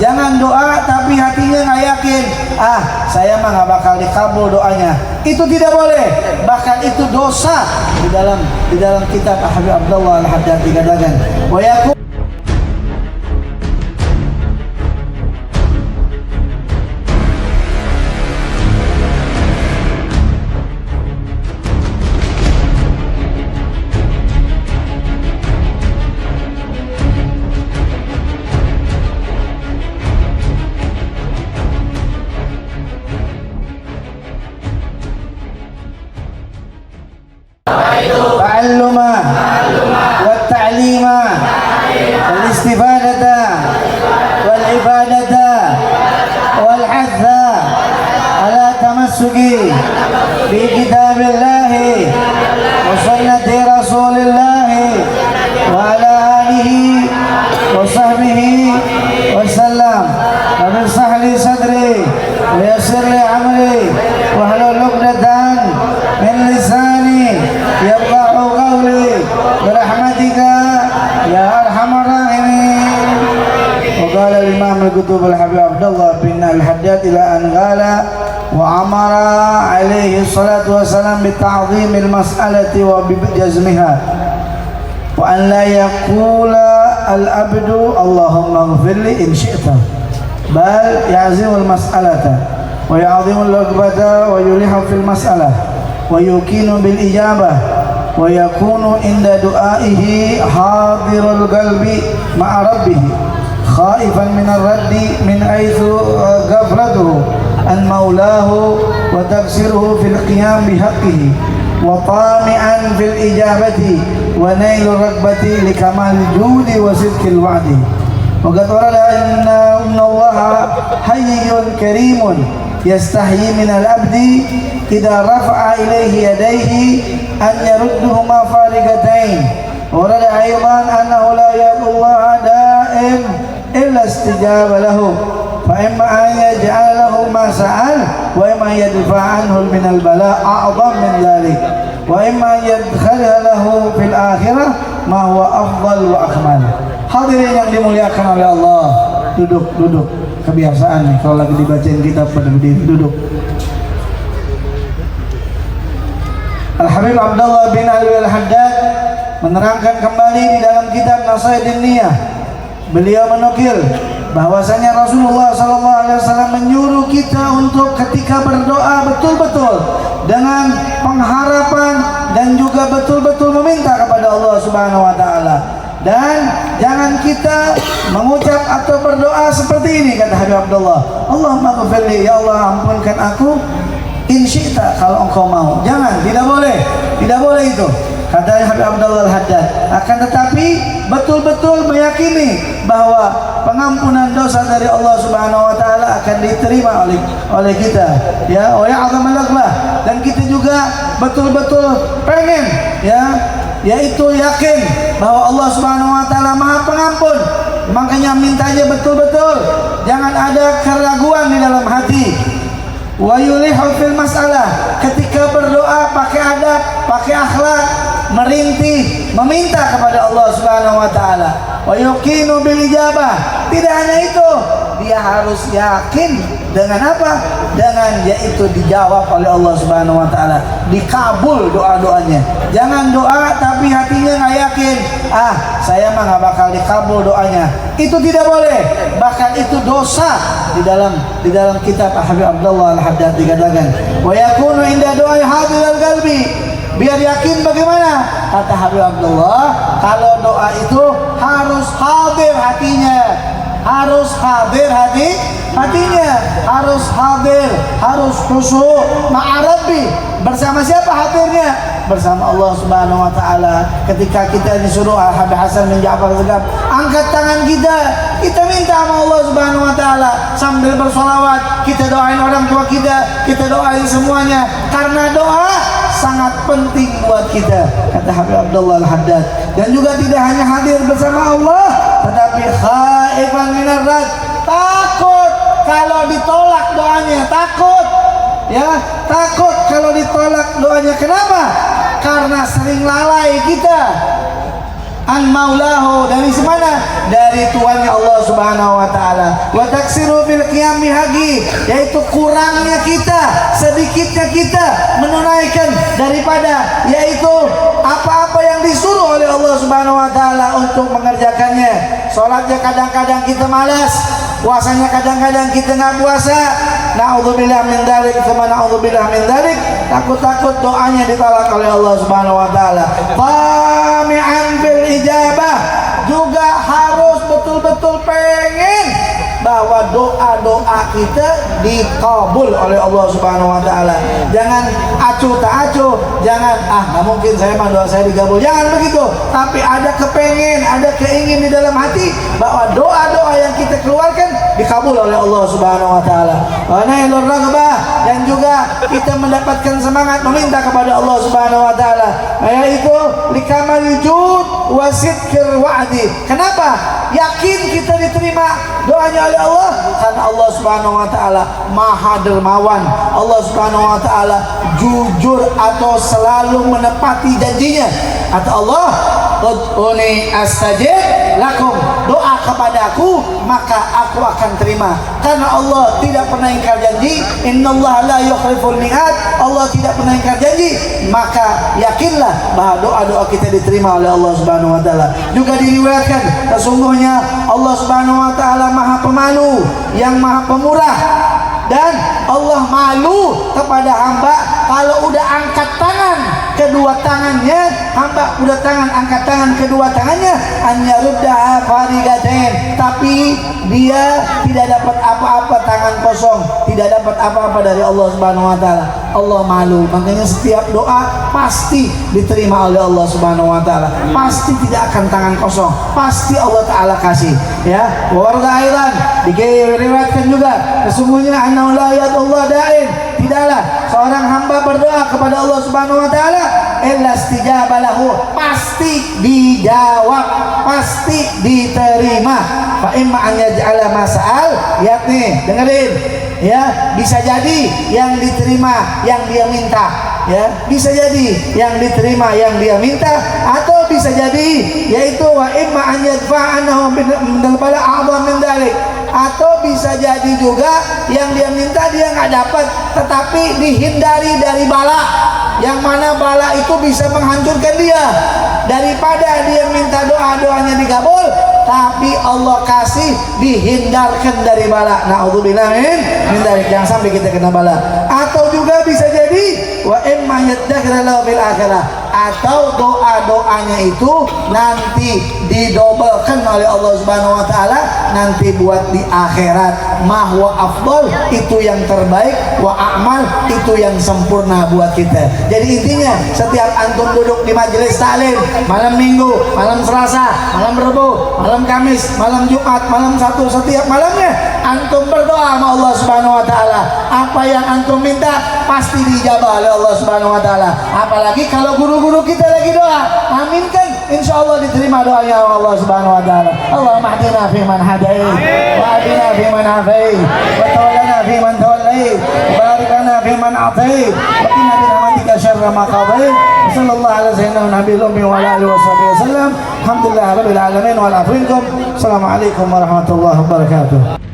Jangan doa tapi hatinya nggak yakin. Saya mah nggak bakal dikabul doanya. Itu tidak boleh. Bahkan itu dosa. Di dalam kitab Habib Abdullah Al-Haddad dikatakan, wa yakun تعلم والتعليم والاستفادة والعبادة والحث على تمسك بكتاب الله وسنة رسول الله وعلى آله وصحبه وسلم. رب اشرح لي صدري ويسر لي أمري واحلل عقدة من لساني يفقهوا قولي برحمتك يا أرحم الراحمين. وقال الإمام الكتب الحبيب عبد الله بن الحداد إلى أن قال وأمر عليه الصلاة والسلام بتعظيم المسألة وبجزمها وأن لا يقول العبد اللهم اغفر لي إن شئت بل يعزم المسألة ويعظم الرغبة ويلح في المسألة ويكين بالإجابة ويكون عند دعائه حاضر القلب مع ربه خائفا من الرد من حيث غفلته عن مولاه وتقصيره في القيام بحقه وطامعا في الإجابة ونيل الرغبة لكمال الجود وصدق الوعد. وقد ورد أن الله حي كريم يستحيي من العبد إذا رفع إليه يديه أن يردهما فارغتين. ورد أيضا أنه لا يدعو الله دائم إلا استجاب له فإما أن يجعل له ما سأل وإما أن يدفع عنه من البلاء أعظم من ذلك وإما أن يدخل له في الآخرة ما هو أفضل وأكمل. Hadirin yang dimuliakan oleh Allah, duduk kebiasaan nih kalau lagi dibacain kitab pada berdiri duduk. Al-Habib Abdullah bin Alwi Al-Haddad menerangkan kembali di dalam kitab Nasaihdin Niyah. Beliau menukil bahwasanya Rasulullah SAW menyuruh kita untuk ketika berdoa betul-betul dengan pengharapan dan juga betul-betul meminta kepada Allah Subhanahu wa taala. Dan jangan kita mengucap atau berdoa seperti ini, kata Habib Abdullah, Allahumma ghfirli, ya Allah ampunkan aku in syi'ta, kalau engkau mau. Jangan, tidak boleh itu, kata Habib Abdullah Al-Haddad. Akan tetapi betul-betul meyakini bahwa pengampunan dosa dari Allah Subhanahu wa taala akan diterima oleh kita, ya, wa ya'zamul laghbah. Dan kita juga betul-betul pengen, ya, yaitu yakin bahwa Allah Subhanahu wa taala Maha Pengampun. Makanya mintanya betul-betul, jangan ada keraguan di dalam hati. Wa yulihu fil masalah, ketika berdoa pakai adab, pakai akhlak, merintih, meminta kepada Allah Subhanahu wa taala. Wa yuqinu bil ijabah. Tidak hanya itu, dia harus yakin dengan apa? Dengan yaitu dijawab oleh Allah Subhanahu wa taala, dikabul doa-doanya. Jangan doa tapi hatinya nggak yakin. Saya mah nggak bakal dikabul doanya. Itu tidak boleh. Bahkan itu dosa. Di dalam kitab Habib Abdullah Al-Haddad dikatakan, wa yakunu inda doa hadirul qalbi. Biar yakin bagaimana? Kata Habib Abdullah, kalau doa itu harus hadir hatinya. Harus hadir hatinya, harus hadir, harus khusyuk ma'arabi. Bersama siapa hadirnya? Bersama Allah Subhanahu wa taala. Ketika kita disuruh Habib Hasan bin Ja'far Segaf, angkat tangan kita minta sama Allah Subhanahu wa taala sambil bersolawat, kita doain orang tua kita doain semuanya, karena doa sangat penting buat kita, kata Habib Abdullah Al-Haddad. Dan juga tidak hanya hadir bersama Allah, tetapi khaifan minar rad, takut kalau ditolak doanya, takut kalau ditolak doanya. Kenapa? Karena sering lalai kita. an maulahu, dari mana? Dari Tuhannya Allah Subhanahu wa taala. Wa taksiru fil qiyam bihaqi, yaitu kurangnya kita, sedikitnya kita menunaikan daripada yaitu apa-apa yang disuruh oleh Allah Subhanahu wa taala untuk mengerjakannya. Salatnya kadang-kadang kita malas, puasanya kadang-kadang kita nggak puasa. Na'udzubillah min dzalik, tsumma na'udzubillah min dzalik. Takut-takut doanya ditolak oleh Allah Subhanahu wa taala. Tami'an bil ijabah, juga harus betul-betul pengen bahwa doa-doa kita dikabul oleh Allah Subhanahu wa taala. Jangan acuh tak acuh, jangan nggak mungkin saya mah doa saya dikabul. Jangan begitu, tapi ada kepengen, ada keingin di dalam hati bahwa doa-doa yang kita keluarkan dikabul oleh Allah Subhanahu wa taala. Wa nailur raghbah, dan juga kita mendapatkan semangat meminta kepada Allah Subhanahu wa taala, yaitu likamalil jud wa sidqir wa'di. Kenapa? Yakin kita diterima doanya oleh Allah karena Allah Subhanahu wa taala Maha dermawan. Allah Subhanahu wa taala jujur atau selalu menepati janjinya. Kata Allah, ud'uni astajib lakum, doa kepadaku maka aku akan terima. Karena Allah tidak pernah ingkar janji, innallaha la yukhliful mi'ad, Allah tidak pernah ingkar janji, maka yakinlah bahwa doa-doa kita diterima oleh Allah Subhanahu wa taala. Juga diriwayatkan sesungguhnya Allah Subhanahu wa taala Maha Pemalu, yang Maha Pemurah, dan Allah malu kepada hamba kalau udah angkat tangan kedua tangannya, hamba udah angkat tangan kedua tangannya, anyaruddaha farigatain, tapi dia tidak dapat apa-apa, tangan kosong, tidak dapat apa-apa dari Allah Subhanahu wa taala. Allah malu, makanya setiap doa pasti diterima oleh Allah Subhanahu wa taala. Pasti tidak akan tangan kosong, pasti Allah taala kasih, ya. Warga aidan diriwayatkan juga sesungguhnya annahu la yadullah da'in, tidaklah seorang hamba berdoa kepada Allah Subhanahu wa taala illa istijaba lahu, pasti dijawab, pasti diterima. Fa imma an yaj'ala mas'al, yakni dengerin ya, bisa jadi yang diterima yang dia minta, ya, bisa jadi yang diterima yang dia minta, atau bisa jadi yaitu wa imma an yadfa'anahu min bala a'dham min dzalik, atau bisa jadi juga yang dia minta dia nggak dapat, tetapi dihindari dari bala, yang mana bala itu bisa menghancurkan dia. Daripada dia minta doa-doanya dikabul tapi Allah kasih dihindarkan dari bala, na'udzubillah min dzalik, jangan sampai kita kena bala. Atau juga bisa jadi wa imma yadkhara lahu fil akhirah, atau doa-doanya itu nanti didobelkan oleh Allah Subhanahu wa taala nanti buat di akhirat. Mahwa afdal, itu yang terbaik, wa a'mal, itu yang sempurna buat kita. Jadi intinya setiap antum duduk di majelis taklim malam Minggu, malam Selasa, malam Rabu, malam Kamis, malam Jumat, malam Sabtu, setiap malamnya antum berdoa sama Allah Subhanahu wa taala. Apa yang antum minta pasti dijabah oleh Allah Subhanahu wa taala. Apalagi kalau guru-guru kita lagi doa, amin kan, insyaallah diterima doanya Allah Subhanahu wa taala. Allahumma hdina fi man hadait, wa adina fi man afait, wa tawallana fi man tawallait, wa barik lana fi man atait, wa qina bi rahmatika syarra ma qadait. Sallallahu alaihi wasallam nabiyil ummi wa ala alihi wasallam. Alhamdulillah rabbil alamin wa ala afikum. Assalamualaikum warahmatullahi wabarakatuh.